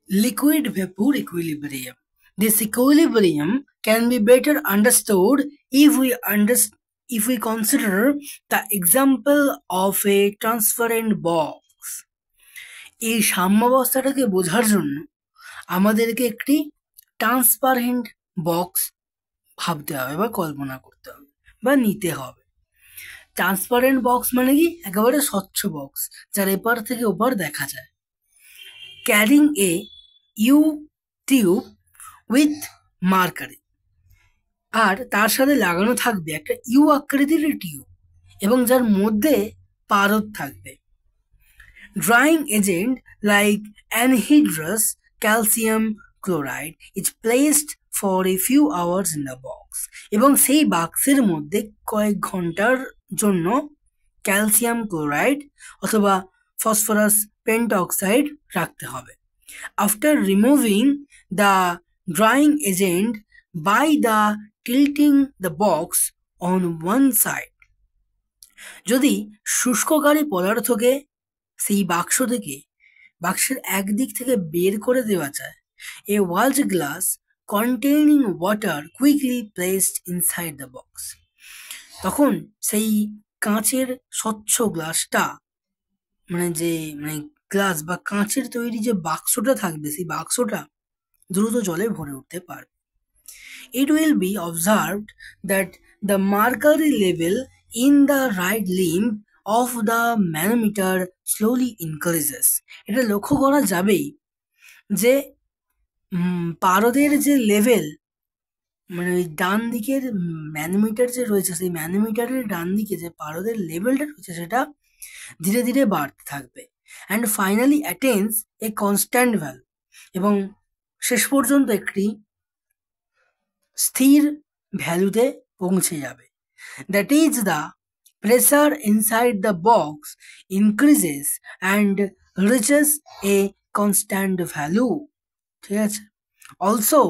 Liquid vapor equilibrium. This equilibrium can be better understood if we consider the example of a transparent box. এই সাম্যাবস্থাটাকে বোঝার জন্য আমাদেরকে একটি transparent box ভাবতে হবে বা কল্পনা করতে হবে বা নিতে হবে। ট্রান্সপারেন্ট বক্স মানে কি? একেবারে স্বচ্ছ বক্স যার এপার থেকে ওপার দেখা যায়। Carrying a U tube with mercury, আর তার সাথে লাগানো থাকবে একটা ইউ আকৃতির টিউব এবং যার মধ্যে পারদ থাকবে। Drying agent like anhydrous calcium chloride is placed for a few hours in the box, এবং সেই বাক্সের মধ্যে কয়েক ঘন্টার জন্য ক্যালসিয়াম ক্লোরাইড অথবা ফসফরাস পেন্টঅক্সাইড রাখতে হবে। After removing the drying agent by the tilting the box on one side, যদি শুষ্ককারী পদার্থকে সেই বাক্সের একদিক থেকে বের করে দেওয়া যায়, a large glass containing water quickly placed inside the box, তখন সেই কাঁচের স্বচ্ছ গ্লাসটা মানে গ্লাস বা কাঁচের তৈরি যে বাক্সটা থাকবে সেই বাক্সটা দ্রুত জলে ভরে উঠতে পারবে। It will be observed that the mercury level in the right limb of the manometer slowly increases. এটা লক্ষ্য করা যাবেই যে পারদের যে লেভেল, মানে ওই ডান দিকের ম্যানোমিটার যে রয়েছে সেই ম্যানোমিটারের ডান দিকে যে পারদের লেভেলটা রয়েছে সেটা ধীরে ধীরে বাড়তে থাকবে, and finally attains a constant value, এবং শেষ পর্যন্ত একটি স্থির ভ্যালুতে পৌঁছে যাবে। That is the pressure inside the box increases and reaches a constant value. ঠিক আছে। Also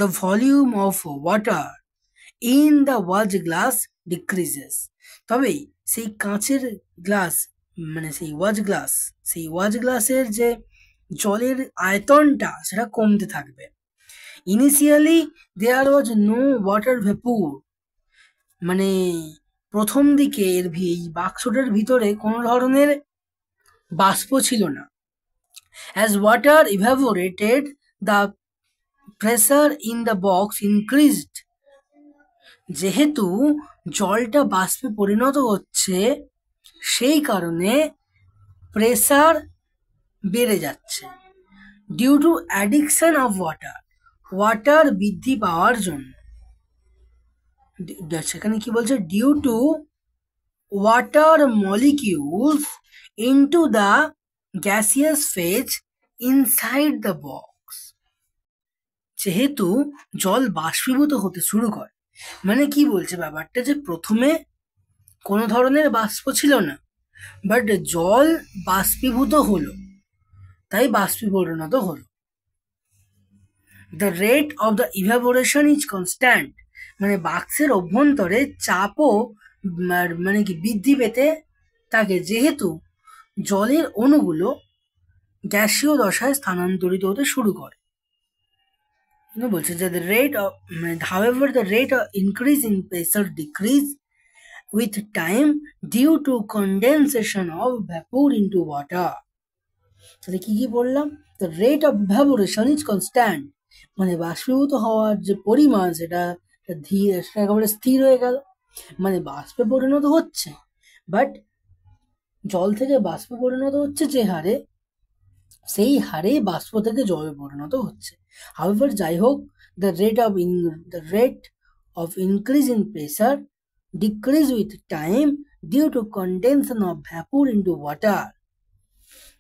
the volume of water in the watch glass decreases, তবে সেই কাঁচের গ্লাস মানে সেই ওয়াচ গ্লাসের যে জলের আয়তনটা সেটা কমতে থাকবে। Initially there was no water vapour, মানে প্রথম দিকে এই বাক্সটার ভিতরে কোনো ধরনের বাষ্প ছিল না। As water evaporated the pressure in the box increased, যেহেতু জলটা বাষ্পে পরিণত হচ্ছে সেই কারণে প্রেসার বেড়ে যাচ্ছে। Due to addition of water বৃদ্ধি পাওয়ার জন্য, সেখানে কি বলছে? Due to water molecules into the gaseous phase inside the box, যেহেতু জল বাষ্পীভূত হতে শুরু করে। মানে কি বলছে ব্যাপারটা, যে প্রথমে কোনো ধরনের বাষ্প ছিল না, বাট জল বাষ্পীভূত হলো, তাই বাষ্পীপরিণত হলো। The rate of the evaporation is constant, মানে বাক্সের অভ্যন্তরে চাপও মানে কি বৃদ্ধি পেতে থাকে, যেহেতু জলের অণুগুলো গ্যাসীয় দশায় স্থানান্তরিত হতে শুরু করে। বলছে যে the rate of however the rate of increase in pressure decrease with time due to condensation of vapor into water. তাহলে কি বললাম? the rate of evaporation is constant, মানে বাষ্পীভূত হওয়ার যে পরিমাণ সেটা একেবারে স্থির হয়ে গেল, মানে বাষ্পে পরিণত হচ্ছে, বাট জল থেকে বাষ্পে পরিণত হচ্ছে যে হারে, সেই হারে বাষ্প থেকে জলে পরিণত হচ্ছে। হাউএভার যাই হোক, the rate of increase in pressure decrease with time due to condensation of vapor into water.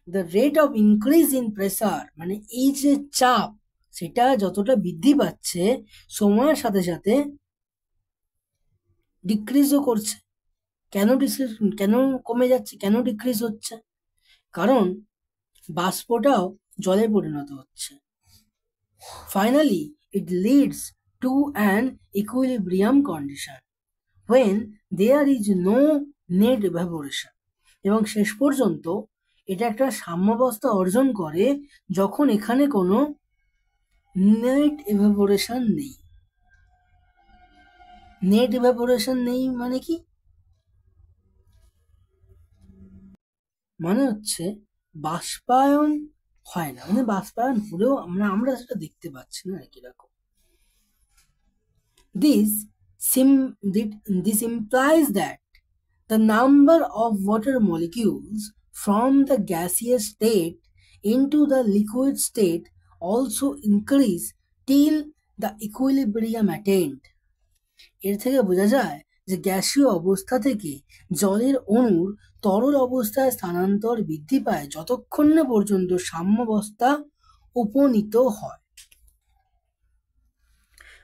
The rate of increase in pressure মানে এই যে চাপ সেটা যতটা বৃদ্ধি পাচ্ছে সময়ের সাথে সাথে ডিক্রিজও করছে। কেন কমে যাচ্ছে, কেন ডিক্রিজ হচ্ছে? কারণ বাষ্পটাও জলে পরিণত হচ্ছে। Finally it leads to an equilibrium condition when there is no net evaporation, এবং শেষ পর্যন্ত এটা একটা সাম্যাবস্থা অর্জন করে যখন এখানে কোনো নেট ইভাপোরেশন নেই। নেট ইভাপোরেশন নেই মানে কি? মানে হচ্ছে বাষ্পায়ন হয় না, মানে বাষ্পায়ন হলেও আমরা সেটা দেখতে পাচ্ছি না আর কি। রকম this this implies that the number of water molecules from the gaseous state into the liquid state also increase till the equilibrium attained. এর থেকে বোঝা যায় যে গ্যাসীয় অবস্থা থেকে জলের অণুর তরল অবস্থায় স্থানান্তর বৃদ্ধি পায় যতক্ষণ না পর্যন্ত সাম্যাবস্থা উপনীত হয়।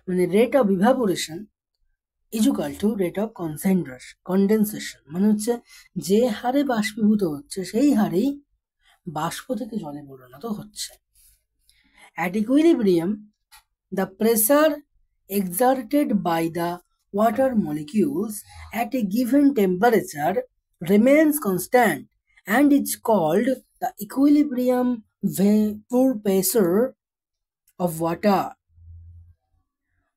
মানে rate of evaporation equal to rate of condensation, মানে হচ্ছে যে হারে বাষ্পীভূত হচ্ছে সেই হারেই বাষ্প থেকে জলে পরিণত হচ্ছে। At equilibrium, the pressure exerted by the water molecules at a given temperature remains constant and is called the equilibrium vapor pressure of water,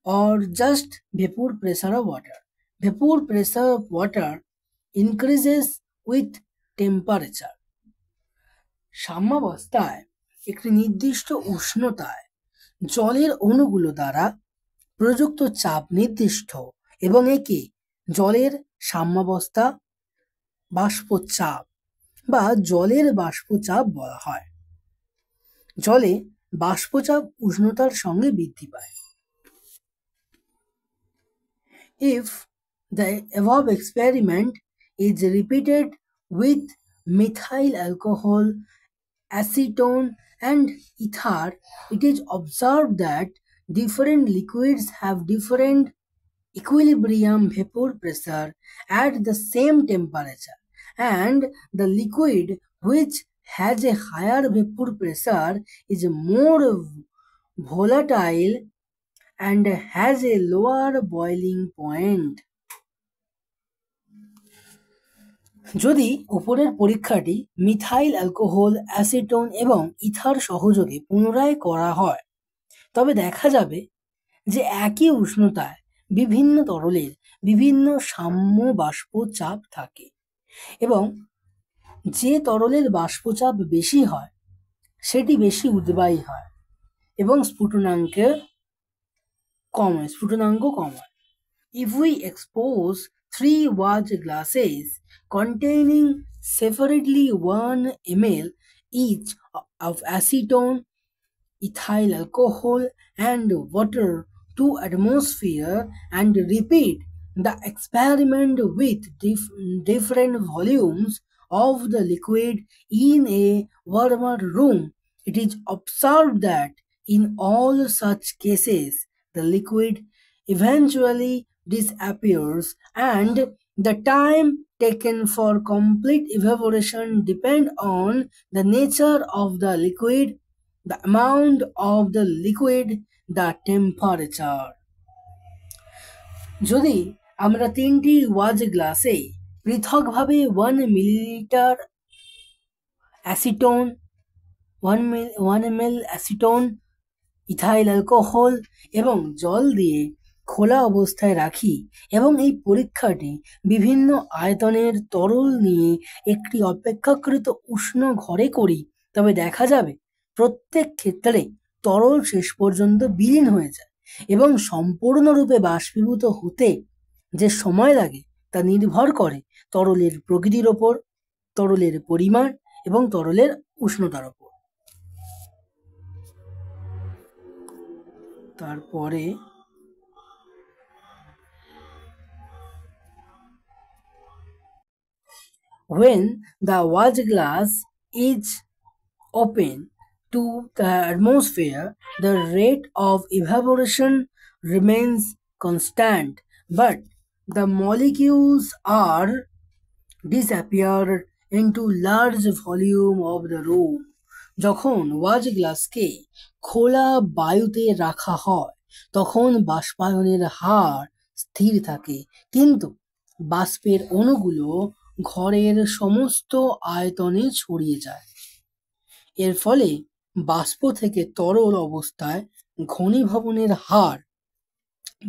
or just vapor pressure of water. Vapor pressure of water increases with temperature. সাম্যাবস্থায় একটি নির্দিষ্ট উষ্ণতায় জলের অণুগুলো দ্বারা প্রযুক্ত চাপ নির্দিষ্ট এবং একে জলের সাম্যাবস্থা বাষ্পচাপ বা জলের বাষ্পচাপ বলা হয়। জলে বাষ্পচাপ উষ্ণতার সঙ্গে বৃদ্ধি পায়। If the above experiment is repeated with methyl alcohol, acetone and ether, it is observed that different liquids have different equilibrium vapor pressure at the same temperature, and the liquid which has a higher vapor pressure is more volatile and has a lower boiling point. যদি উপরের পরীক্ষাটি methyl alcohol, acetone এবং ether সহযোগে পুনরায় করা হয় তবে দেখা যাবে যে একই উষ্ণতায় বিভিন্ন তরলের বিভিন্ন সাম্য বাষ্পচাপ থাকে এবং যে তরলের বাষ্পচাপ বেশি হয় সেটি বেশি উদ্বায়ী হয় এবং স্ফুটনাঙ্ক কম হয়। If we expose 3 watch glasses containing separately 1 ml each of acetone, ethyl alcohol and water to atmosphere and repeat the experiment with different volumes of the liquid in a warmer room, it is observed that in all such cases the liquid eventually disappears and the time taken for complete evaporation depend on the nature of the liquid, the amount of the liquid, the temperature. যদি আমরা 3টি watch গ্লাসে পৃথকভাবে 1 millilitre acetone, 1 ml acetone, ethyl alcohol এবং জল দিয়ে খোলা অবস্থায় রাখি এবং এই পরীক্ষাটি বিভিন্ন আয়তনের তরল নিয়ে একটি অপেক্ষাকৃত উষ্ণ ঘরে করি তবে দেখা যাবে প্রত্যেক ক্ষেত্রে তরল শেষ পর্যন্ত বিলীন হয়ে যায় এবং সম্পূর্ণরূপে বাষ্পীভূত হতে যে সময় লাগে তা নির্ভর করে তরলের প্রকৃতির ওপর, তরলের পরিমাণ এবং তরলের উষ্ণতার ওপর। তারপরে when the watch glass is open to the atmosphere, the rate of evaporation remains constant, but the molecules are disappeared into large volume of the room. যখন ওয়াচ গ্লাসকে খোলা বায়ুতে রাখা হয় তখন বাষ্পায়নের হার স্থির থাকে কিন্তু বাষ্পের অণুগুলো ঘরের সমস্ত আয়তনে ছড়িয়ে যায়। এর ফলে বাষ্প থেকে তরল অবস্থায়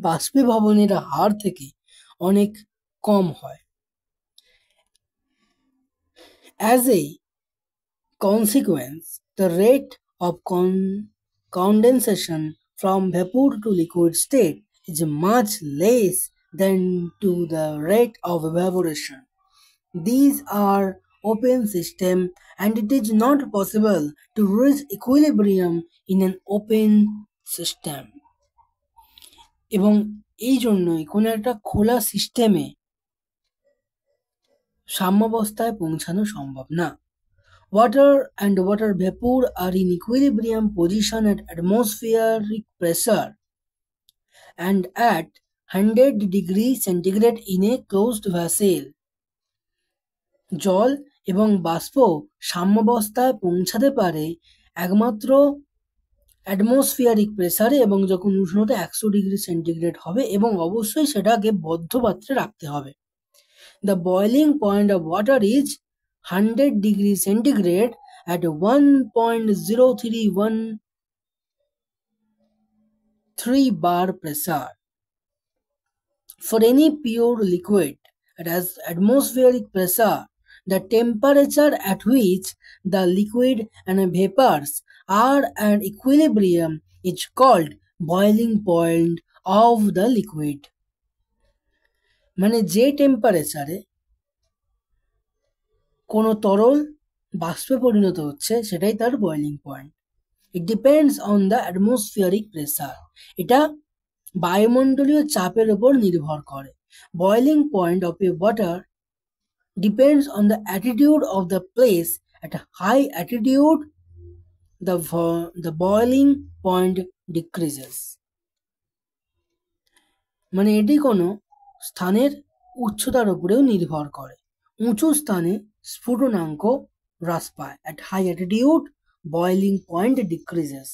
বাষ্পীভবনের হার থেকে অনেক কম হয়। As a consequence, the rate of condensation from vapor to liquid state is much less than to the rate of evaporation. These are open systems and it is not possible to reach equilibrium in an open system. এবং এই জন্যই কোনো একটা খোলা সিস্টেমে সাম্যাবস্থায় পৌঁছানো সম্ভব না। Water and water vapor are in equilibrium position at atmospheric pressure and at 100 degrees centigrade in a closed vessel. জল এবং বাষ্প সাম্যাবস্থায় পৌঁছাতে পারে একমাত্র অ্যাটমসফিয়ারিক প্রেসারে এবং যখন উষ্ণতা 100 ডিগ্রি সেন্টিগ্রেড হবে এবং অবশ্যই সেটাকে বদ্ধ পাত্রে রাখতে হবে। The boiling point of water is 100 degrees centigrade at 1.0313 bar pressure. For any pure liquid at atmospheric pressure, the temperature at which the liquid and vapors are at equilibrium is called boiling point of the liquid. মানে যে টেম্পারেচারে কোনো তরল বাষ্পে পরিণত হচ্ছে সেটাই তার boiling point. It depends on the atmospheric pressure. এটা বায়ুমণ্ডলীয় চাপের উপর নির্ভর করে। Boiling point of a water depends on the altitude of the place. At high altitude the boiling point decreases. মানে এটি কোনো স্থানের উচ্চতার উপরেও নির্ভর করে। উঁচু স্থানে স্ফুটনাঙ্ক হ্রাস পায়। At high altitude, boiling point decreases.